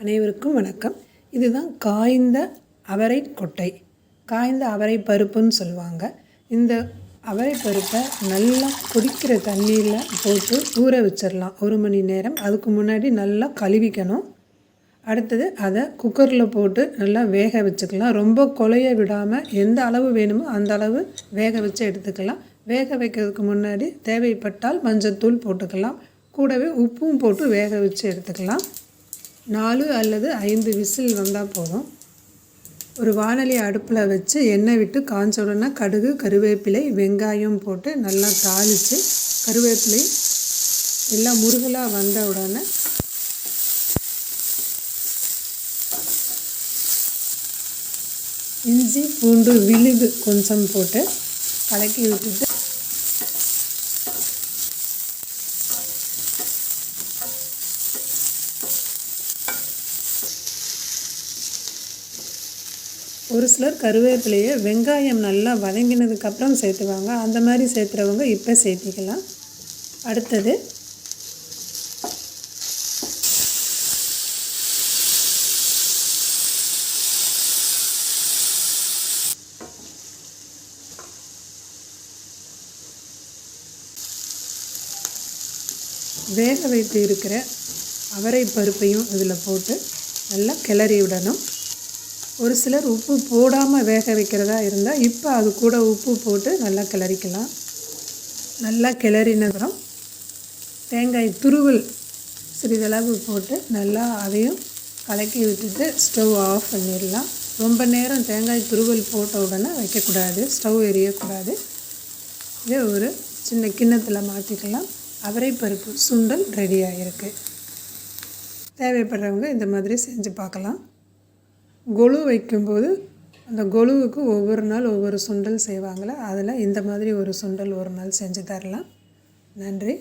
அனைவருக்கும் வணக்கம். இதுதான் காய்ந்த அவரை கொட்டை, காய்ந்த அவரை பருப்புன்னு சொல்லுவாங்க. இந்த அவரை பருப்பை நல்லா கொதிக்கிற தண்ணியில் போட்டு ஊற வச்சிடலாம் 1 மணி நேரம். அதுக்கு முன்னாடி நல்லா கழுவிக்கணும். அடுத்தது அதை குக்கரில் போட்டு நல்லா வேக வச்சுக்கலாம். ரொம்ப குழைய விடாமல் எந்த அளவு வேணுமோ அந்த அளவு வேக வச்சு எடுத்துக்கலாம். வேக வைக்கிறதுக்கு முன்னாடி தேவைப்பட்டால் மஞ்சள்தூள் போட்டுக்கலாம். கூடவே உப்பும் போட்டு வேக வச்சு எடுத்துக்கலாம். 4 அல்லது 5 விசில் வந்தால் போதும். ஒரு வாணலி அடுப்பில் வச்சு எண்ணெய் விட்டு காய்ச்ச உடனே கடுகு, கருவேப்பிலை, வெங்காயம் போட்டு நல்லா தாளித்து கருவேப்பிலை எல்லாம் முருகலாக வந்த உடனே இஞ்சி பூண்டு விழுது கொஞ்சம் போட்டு கலக்கி விட்டுட்டு ஒரு சிலர் கருவேப்பிலையை வெங்காயம் நல்லா வதங்கினதுக்கப்புறம் சேர்த்துவாங்க. அந்த மாதிரி சேர்த்துறவங்க இப்போ சேர்த்திக்கலாம். அடுத்தது வேக வைத்து இருக்கிற அவரை பருப்பையும் இதில் போட்டு நல்லா கிளறி விடணும். ஒரு சிலர் உப்பு போடாமல் வேக வைக்கிறதா இருந்தால் இப்போ அது கூட உப்பு போட்டு நல்லா கிளறிக்கலாம். நல்லா கிளறினதும் தேங்காய் துருவல் சிறிதளவு போட்டு நல்லா அதையும் கலக்கி விட்டுட்டு ஸ்டவ் ஆஃப் பண்ணிடலாம். ரொம்ப நேரம் தேங்காய் துருவல் போட்ட உடனே வைக்கக்கூடாது, ஸ்டவ் எரியக்கூடாது. இதை ஒரு சின்ன கிண்ணத்தில் மாற்றிக்கலாம். அவரை பருப்பு சுண்டல் ரெடி ஆகிருக்கு. தேவைப்படுறவங்க இந்த மாதிரி செஞ்சு பார்க்கலாம். கொலு வைக்கும்போது அந்த கொலுவுக்கு ஒவ்வொரு நாள் ஒவ்வொரு சுண்டல் செய்வாங்களே, அதில் இந்த மாதிரி ஒரு சுண்டல் ஒரு நாள் செஞ்சு தரலாம். நன்றி.